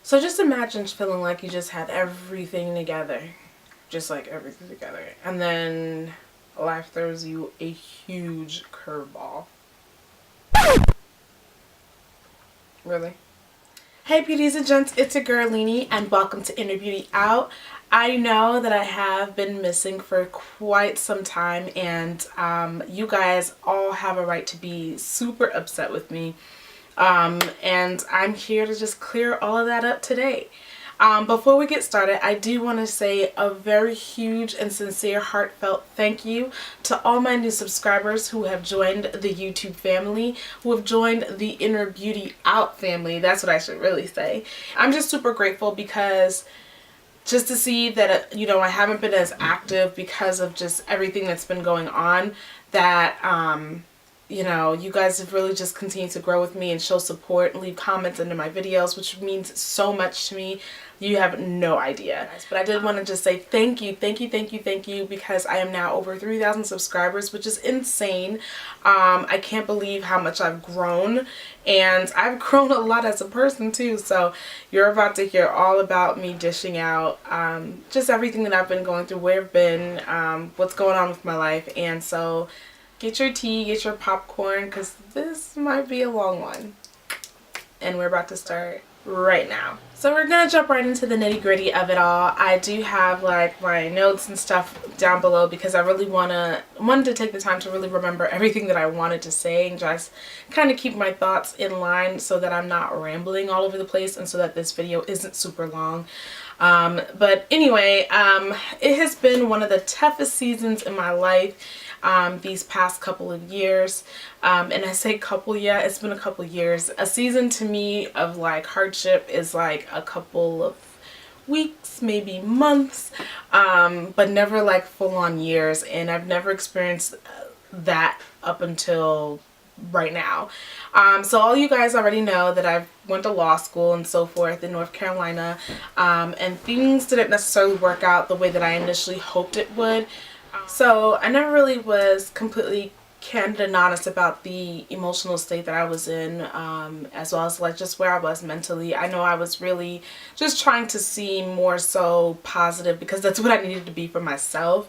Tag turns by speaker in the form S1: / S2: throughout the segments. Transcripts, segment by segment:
S1: So just imagine feeling like you just had everything together. Just like everything together. And then life throws you a huge curveball. Really? Hey beauties and gents, it's your girl Linnee and welcome to InnerBeautyOut. I know that I have been missing for quite some time and you guys all have a right to be super upset with me. And I'm here to just clear all of that up today. Before we get started, I do want to say a very huge and sincere heartfelt thank you to all my new subscribers who have joined the YouTube family, who have joined the InnerBeautyOut family. That's what I should really say. I'm just super grateful because just to see that, you know, I haven't been as active because of just everything that's been going on, that you know, you guys have really just continued to grow with me and show support and leave comments under my videos, which means so much to me. You have no idea. But I did want to just say thank you, thank you, thank you, thank you, because I am now over 3,000 subscribers, which is insane. I can't believe how much I've grown, and I've grown a lot as a person too. So you're about to hear all about me dishing out just everything that I've been going through, where I've been, what's going on with my life. And so get your tea, get your popcorn, because this might be a long one. And we're about to start right now. So we're gonna jump right into the nitty gritty of it all. I do have like my notes and stuff down below because I really wanted to take the time to really remember everything that I wanted to say and just kind of keep my thoughts in line so that I'm not rambling all over the place and so that this video isn't super long. But anyway, it has been one of the toughest seasons in my life these past couple of years, and I say couple, yeah, it's been a couple years. A season to me of like hardship is like a couple of weeks, maybe months, but never like full-on years, and I've never experienced that up until right now. So all you guys already know that I went to law school and so forth in North Carolina, and things didn't necessarily work out the way that I initially hoped it would. So I never really was completely candid and honest about the emotional state that I was in, as well as like just where I was mentally. I know I was really just trying to seem more so positive because that's what I needed to be for myself.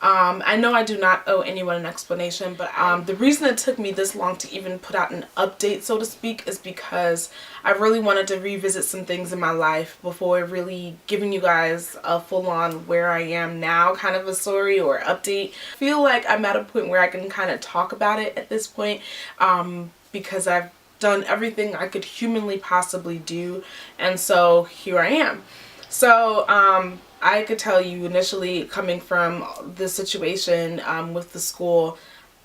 S1: I know I do not owe anyone an explanation, but the reason it took me this long to even put out an update, so to speak, is because I really wanted to revisit some things in my life before really giving you guys a full-on where I am now kind of a story or update. I feel like I'm at a point where I can kind of talk about it at this point, because I've done everything I could humanly possibly do, and so here I am. So I could tell you initially, coming from the situation with the school,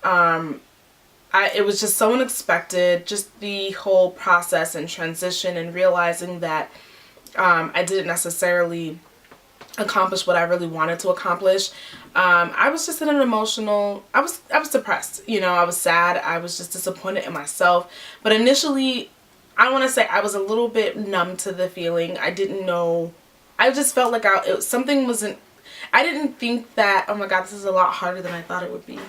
S1: it was just so unexpected, just the whole process and transition and realizing that I didn't necessarily accomplish what I really wanted to accomplish. I was just in an emotional, I was depressed, you know, I was sad, I was just disappointed in myself. But initially, I want to say I was a little bit numb to the feeling. I didn't know, I just felt like something wasn't, I didn't think that, oh my god, this is a lot harder than I thought it would be.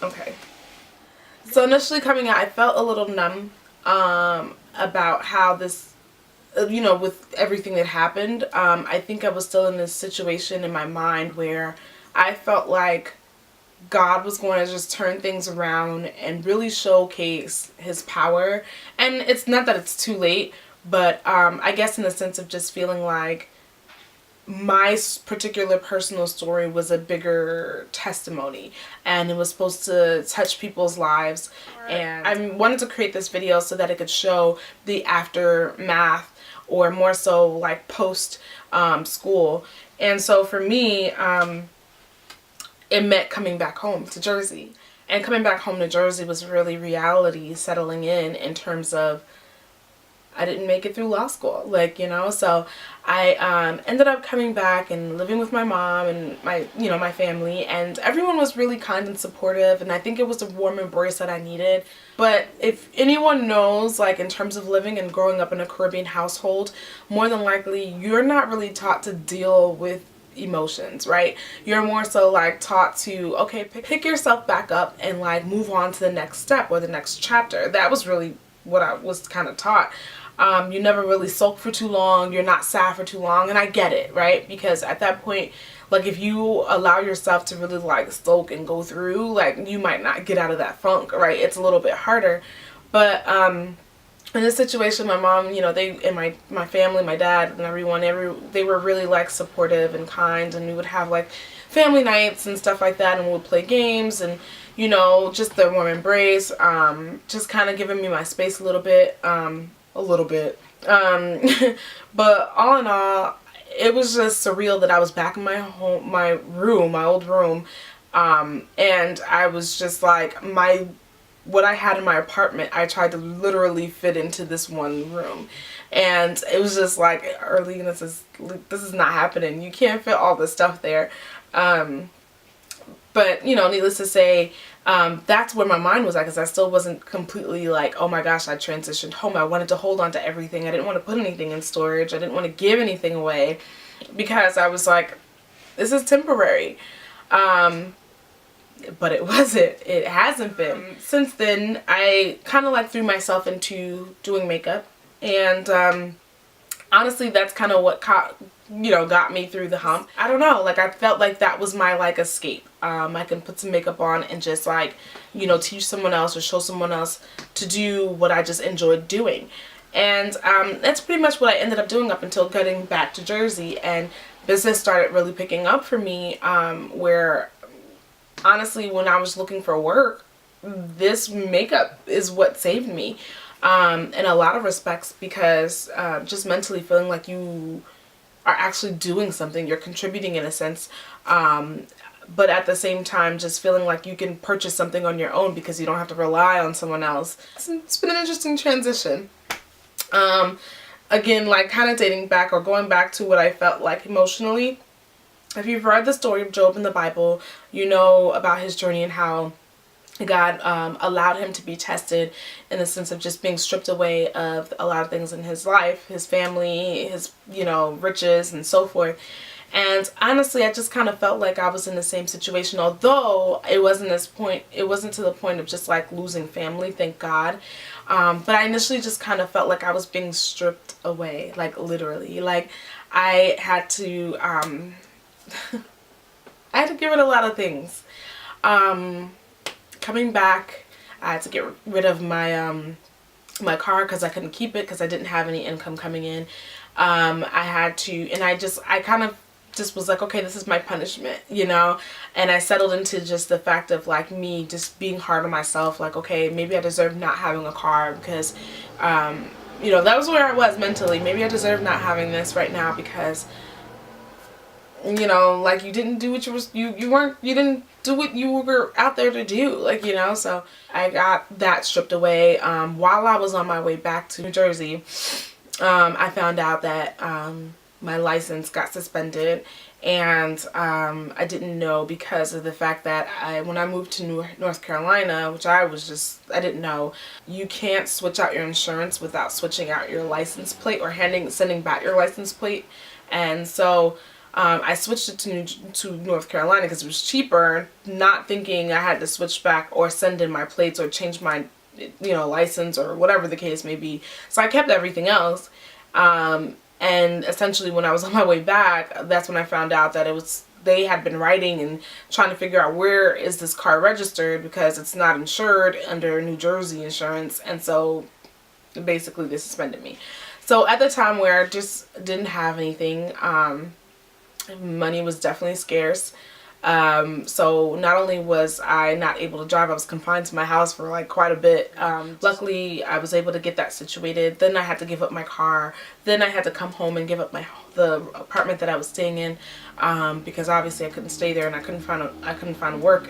S1: Okay. So initially coming out, I felt a little numb about how this, you know, with everything that happened. I think I was still in this situation in my mind where I felt like God was going to just turn things around and really showcase his power. And it's not that it's too late, but I guess in the sense of just feeling like my particular personal story was a bigger testimony and it was supposed to touch people's lives. And I wanted to create this video so that it could show the aftermath, or more so like post school. And so for me, it meant coming back home to Jersey. And coming back home to Jersey was really reality settling in terms of I didn't make it through law school, like, you know. So I ended up coming back and living with my mom and my family, and everyone was really kind and supportive, and I think it was the warm embrace that I needed. But if anyone knows, like, in terms of living and growing up in a Caribbean household, more than likely you're not really taught to deal with emotions, right? You're more so like taught to, okay, pick yourself back up and like move on to the next step or the next chapter. That was really what I was kind of taught. You never really soak for too long. You're not sad for too long. And I get it, right? Because at that point, like, if you allow yourself to really like soak and go through, like, you might not get out of that funk, right? It's a little bit harder. But in this situation, my mom, you know, they and my family, my dad and everyone, they were really like supportive and kind, and we would have like family nights and stuff like that, and we would play games, and you know, just the warm embrace, just kind of giving me my space a little bit, but all in all, it was just surreal that I was back in my home, my old room, and I was just like, what I had in my apartment, I tried to literally fit into this one room, and it was just like, Early, this is not happening. You can't fit all this stuff there. But you know, needless to say, that's where my mind was at, because I still wasn't completely like, oh my gosh, I transitioned home. I wanted to hold on to everything. I didn't want to put anything in storage. I didn't want to give anything away, because I was like, this is temporary. But it wasn't. It hasn't been. Since then, I kind of like threw myself into doing makeup, and honestly, that's kind of what got me through the hump. I don't know, like, I felt like that was my like escape. I can put some makeup on and just like, you know, teach someone else or show someone else to do what I just enjoyed doing. And that's pretty much what I ended up doing up until getting back to Jersey, and business started really picking up for me, where honestly, when I was looking for work, this makeup is what saved me, in a lot of respects, because just mentally feeling like you are actually doing something, you're contributing in a sense, but at the same time just feeling like you can purchase something on your own because you don't have to rely on someone else. It's been an interesting transition. Again, like, kind of dating back or going back to what I felt like emotionally. If you've read the story of Job in the Bible, you know about his journey and how God allowed him to be tested in the sense of just being stripped away of a lot of things in his life, his family, his, you know, riches and so forth. And honestly, I just kind of felt like I was in the same situation, although it wasn't to the point of just like losing family, thank God. But I initially just kind of felt like I was being stripped away, like literally. Like, I had to I had to get rid of a lot of things. Coming back, I had to get rid of my my car because I couldn't keep it because I didn't have any income coming in. I had to, and I kind of just was like, okay, this is my punishment, you know. And I settled into just the fact of like me just being hard on myself, like, okay, maybe I deserve not having a car because you know, that was where I was mentally. Maybe I deserve not having this right now because, you know, like, you didn't do what you didn't do what you were out there to do, like, you know. So I got that stripped away. While I was on my way back to New Jersey, I found out that my license got suspended, and I didn't know because of the fact that when I moved to North Carolina, which I didn't know, you can't switch out your insurance without switching out your license plate or sending back your license plate. And so I switched it to North Carolina because it was cheaper, not thinking I had to switch back or send in my plates or change my, you know, license or whatever the case may be. So I kept everything else. And essentially when I was on my way back, that's when I found out that they had been writing and trying to figure out where is this car registered because it's not insured under New Jersey insurance. And so basically they suspended me. So at the time where I just didn't have anything, money was definitely scarce. So not only was I not able to drive, I was confined to my house for like quite a bit. Luckily I was able to get that situated. Then I had to give up my car. Then I had to come home and give up the apartment that I was staying in, because obviously I couldn't stay there and I couldn't find work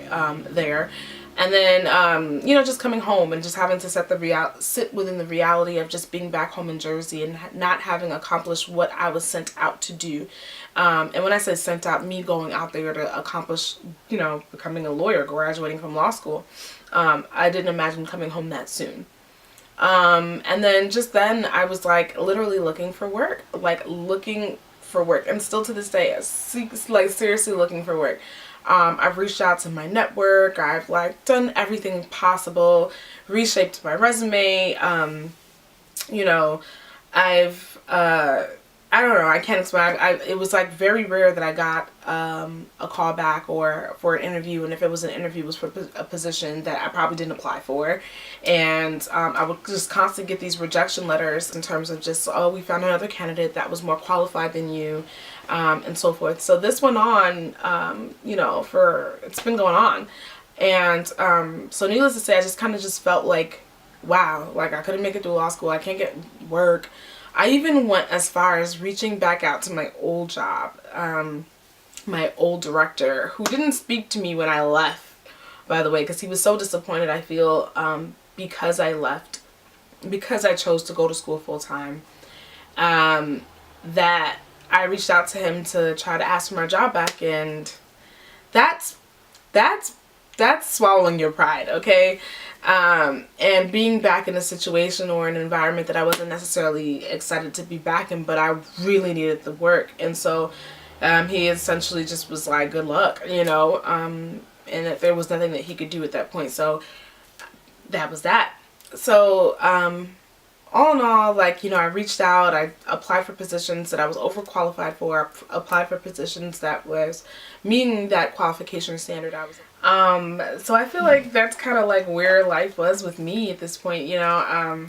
S1: there. And then, you know, just coming home and just having to sit within the reality of just being back home in Jersey and not having accomplished what I was sent out to do. And when I say sent out, me going out there to accomplish, you know, becoming a lawyer, graduating from law school. I didn't imagine coming home that soon. And then just then I was like literally looking for work, and still to this day, like seriously looking for work. I've reached out to my network. I've like done everything possible, reshaped my resume, you know, I've I don't know, I can't explain. It was like very rare that I got a call back or for an interview, and if it was an interview, it was for a position that I probably didn't apply for. And I would just constantly get these rejection letters in terms of just, oh, we found another candidate that was more qualified than you, and so forth. So this went on, you know, it's been going on. And so needless to say, I just kind of just felt like, wow, like I couldn't make it through law school. I can't get work. I even went as far as reaching back out to my old job, my old director, who didn't speak to me when I left, by the way, because he was so disappointed, I feel, because I left, because I chose to go to school full time, that I reached out to him to try to ask for my job back, and that's swallowing your pride, okay? And being back in a situation or an environment that I wasn't necessarily excited to be back in, but I really needed the work. And so he essentially just was like, good luck, you know, and that there was nothing that he could do at that point. So that was that. So all in all, like, you know, I reached out, I applied for positions that I was overqualified for, applied for positions that was meeting that qualification standard I was. So I feel like that's kind of like where life was with me at this point, you know.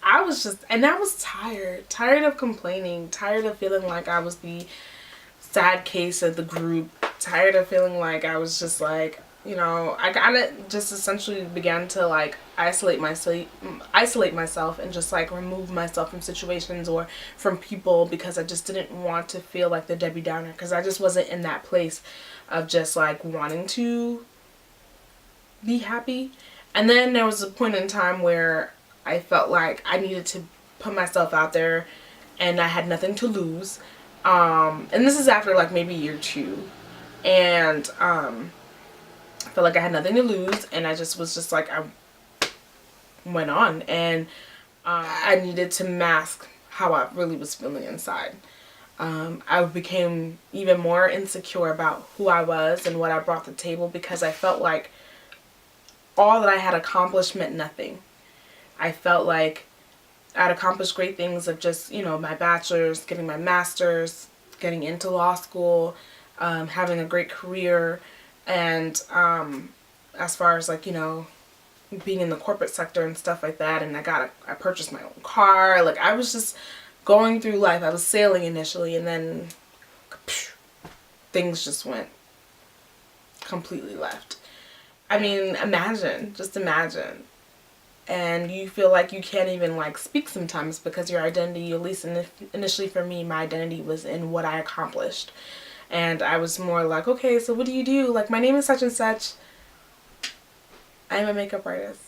S1: I was just, and I was tired of complaining, tired of feeling like I was the sad case of the group, tired of feeling like I was just like, you know, I kind of just essentially began to like isolate myself and just like remove myself from situations or from people, because I just didn't want to feel like the Debbie Downer, because I just wasn't in that place of just like wanting to be happy. And then there was a point in time where I felt like I needed to put myself out there and I had nothing to lose. And this is after like maybe year 2. And I felt like I had nothing to lose, and I just was just like, I went on, and I needed to mask how I really was feeling inside. I became even more insecure about who I was and what I brought to the table, because I felt like all that I had accomplished meant nothing. I felt like I'd accomplished great things of just, you know, my bachelor's, getting my master's, getting into law school, having a great career, and as far as like, you know, being in the corporate sector and stuff like that, and I purchased my own car. Like, I was just going through life. I was sailing initially, and then things just went completely left. I mean, just imagine. And you feel like you can't even like speak sometimes, because your identity, at least initially for me, my identity was in what I accomplished. And I was more like, okay, so what do you do? Like, my name is such and such. I'm a makeup artist.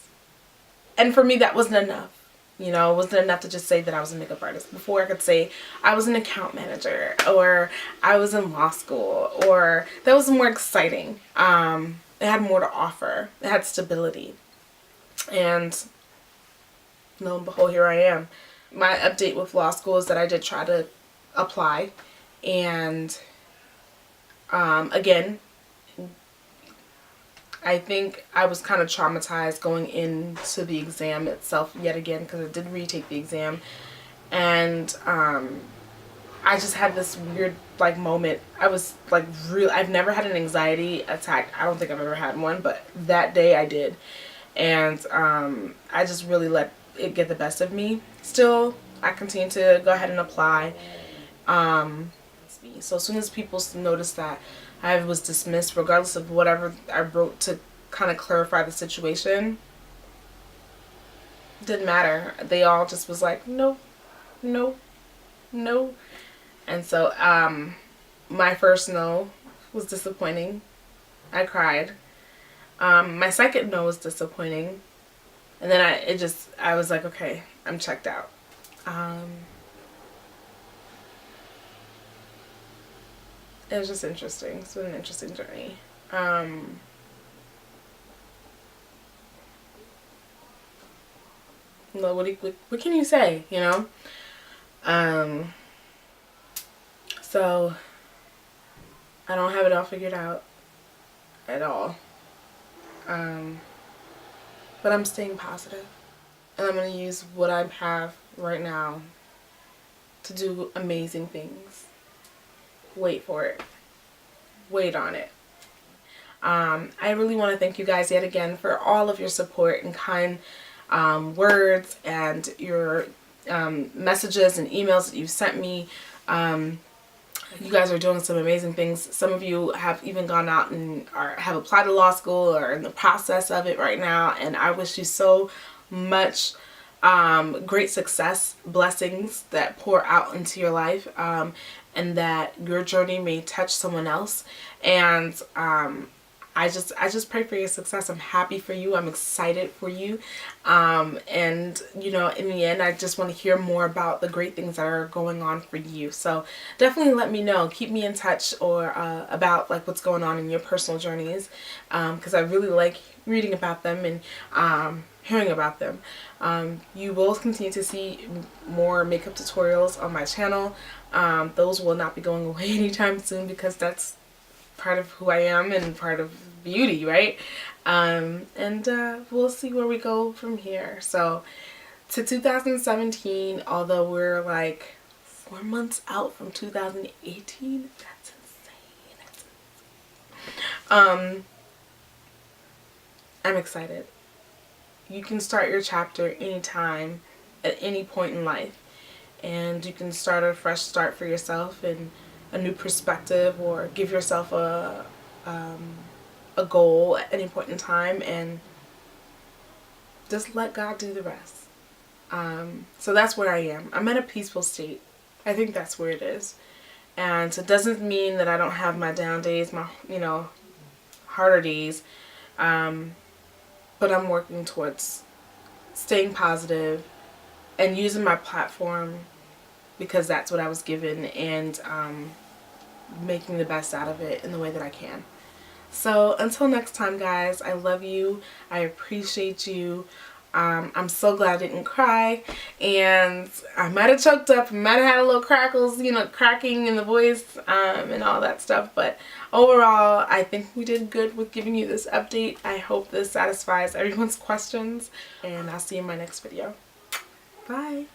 S1: And for me, that wasn't enough. You know, it wasn't enough to just say that I was a makeup artist. Before I could say I was an account manager, or I was in law school, or that was more exciting. It had more to offer. It had stability. And lo and behold, here I am. My update with law school is that I did try to apply, and again, I think I was kind of traumatized going into the exam itself yet again, because I did retake the exam, and I just had this weird like moment. I was like I've never had an anxiety attack. I don't think I've ever had one, but that day I did. And I just really let it get the best of me. Still, I continue to go ahead and apply. So as soon as people noticed that I was dismissed, regardless of whatever I wrote to kind of clarify the situation, didn't matter. They all just was like, no, no, no. And so my first no was disappointing. I cried. My second no was disappointing. And then I was like, okay, I'm checked out. It was just interesting. It's been an interesting journey. Well, what can you say, you know? So I don't have it all figured out at all. But I'm staying positive. And I'm going to use what I have right now to do amazing things. Wait for it. Wait on it. I really want to thank you guys yet again for all of your support and kind words and your messages and emails that you've sent me. You guys are doing some amazing things. Some of you have even gone out and have applied to law school or in the process of it right now. And I wish you so much great success, blessings that pour out into your life, and that your journey may touch someone else. And I just pray for your success. I'm happy for you. I'm excited for you. And you know, in the end, I just want to hear more about the great things that are going on for you. So definitely let me know. Keep me in touch or about like what's going on in your personal journeys, because I really like reading about them and hearing about them. You will continue to see more makeup tutorials on my channel. Those will not be going away anytime soon because that's part of who I am and part of beauty, right? And we'll see where we go from here. So to 2017, although we're like 4 months out from 2018, that's insane. I'm excited. You can start your chapter anytime, at any point in life, and you can start a fresh start for yourself and a new perspective, or give yourself a goal at any point in time and just let God do the rest. So that's where I am. I'm in a peaceful state. I think that's where it is. And it doesn't mean that I don't have my down days, my, you know, harder days. But I'm working towards staying positive and using my platform because that's what I was given, and making the best out of it in the way that I can. So until next time, guys, I love you. I appreciate you. I'm so glad I didn't cry, and I might have choked up, might have had a little crackles, you know, cracking in the voice, and all that stuff, but overall I think we did good with giving you this update. I hope this satisfies everyone's questions, and I'll see you in my next video. Bye.